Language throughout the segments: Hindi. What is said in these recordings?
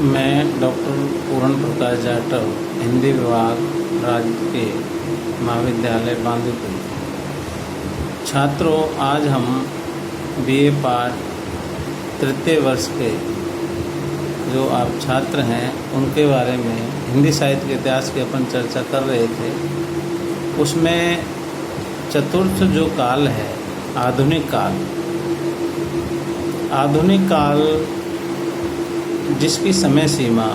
मैं डॉक्टर पूर्ण प्रकाश जाटव, हिंदी विभाग, राजकीय महाविद्यालय बांदीकुई। छात्रों, आज हम बीए पाठ तृतीय वर्ष के जो आप छात्र हैं उनके बारे में हिंदी साहित्य के इतिहास की अपन चर्चा कर रहे थे। उसमें चतुर्थ जो काल है, आधुनिक काल, आधुनिक काल जिसकी समय सीमा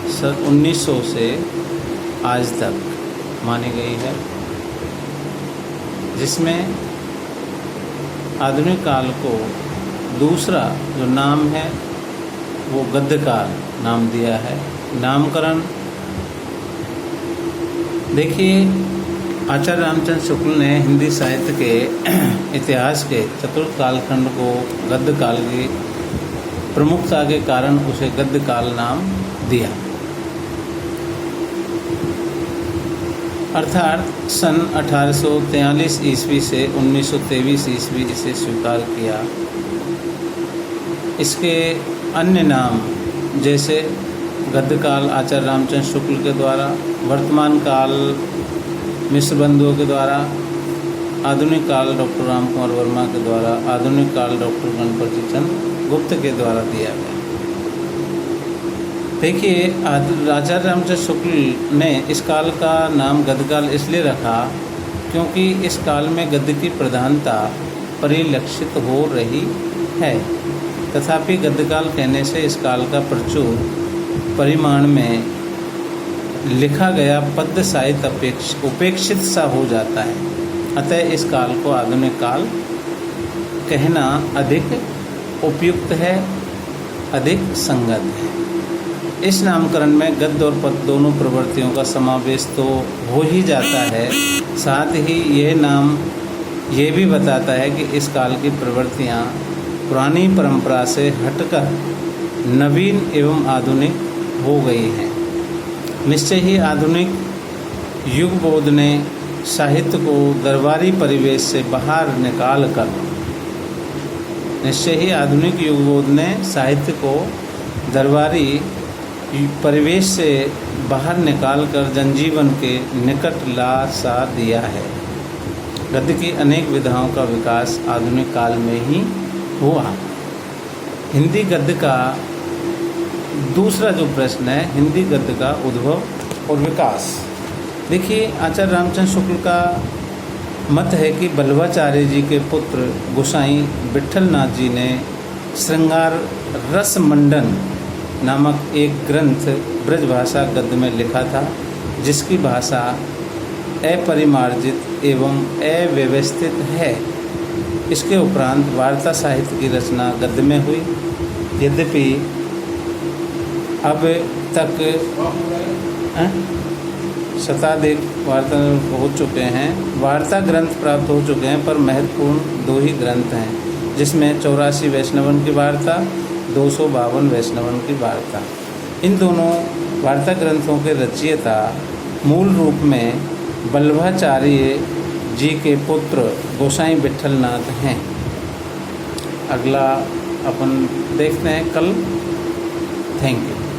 सन 1900 से आज तक मानी गई है, जिसमें आधुनिक काल को दूसरा जो नाम है वो गद्य काल नाम दिया है। नामकरण देखिए, आचार्य रामचंद्र शुक्ल ने हिंदी साहित्य के इतिहास के चतुर्थ कालखंड को गद्य काल की प्रमुखता के कारण उसे गद्य काल नाम दिया। अर्थात सन 1843 ईस्वी से 1923 ईस्वी इसे स्वीकार किया। इसके अन्य नाम जैसे गद्य काल आचार्य रामचंद्र शुक्ल के द्वारा, वर्तमान काल मिश्र बंधुओं के द्वारा, आधुनिक काल डॉक्टर राम कुमार वर्मा के द्वारा, आधुनिक काल डॉक्टर गणपति चंद्र गुप्त के द्वारा दिया गया। देखिए, आचार्य रामचंद्र शुक्ल ने इस काल का नाम गद्य काल इसलिए रखा क्योंकि इस काल में गद्य की प्रधानता परिलक्षित हो रही है। तथापि गद्य काल कहने से इस काल का प्रचुर परिमाण में लिखा गया पद्य साहित्य उपेक्षित सा हो जाता है। अतः इस काल को आधुनिक काल कहना अधिक उपयुक्त है, अधिक संगत है। इस नामकरण में गद्य और पद्य दोनों प्रवृत्तियों का समावेश तो हो ही जाता है, साथ ही यह नाम ये भी बताता है कि इस काल की प्रवृत्तियाँ पुरानी परंपरा से हटकर नवीन एवं आधुनिक हो गई हैं। निश्चय ही आधुनिक युगबोध ने साहित्य को दरबारी परिवेश से बाहर निकाल कर आधुनिक युगबोध ने साहित्य को दरबारी परिवेश से बाहर निकालकर जनजीवन के निकट ला सा दिया है। गद्य की अनेक विधाओं का विकास आधुनिक काल में ही हुआ। हिंदी गद्य का दूसरा जो प्रश्न है, हिंदी गद्य का उद्भव और विकास। देखिए, आचार्य रामचंद्र शुक्ल का मत है कि बल्लभाचार्य जी के पुत्र गोसाई विट्ठलनाथ जी ने श्रृंगार रस मंडन नामक एक ग्रंथ ब्रजभाषा गद्य में लिखा था, जिसकी भाषा अपरिमार्जित एवं अव्यवस्थित है। इसके उपरांत वार्ता साहित्य की रचना गद्य में हुई। यद्यपि अब तक शताधिक वार्ता हो चुके हैं, वार्ता ग्रंथ प्राप्त हो चुके हैं, पर महत्वपूर्ण दो ही ग्रंथ हैं, जिसमें 84 वैष्णवन की वार्ता, 252 वैष्णवन की वार्ता। इन दोनों वार्ता ग्रंथों के रचयिता मूल रूप में बल्लभाचार्य जी के पुत्र गोसाई विट्ठलनाथ हैं। अगला अपन देखते हैं कल। Thank you.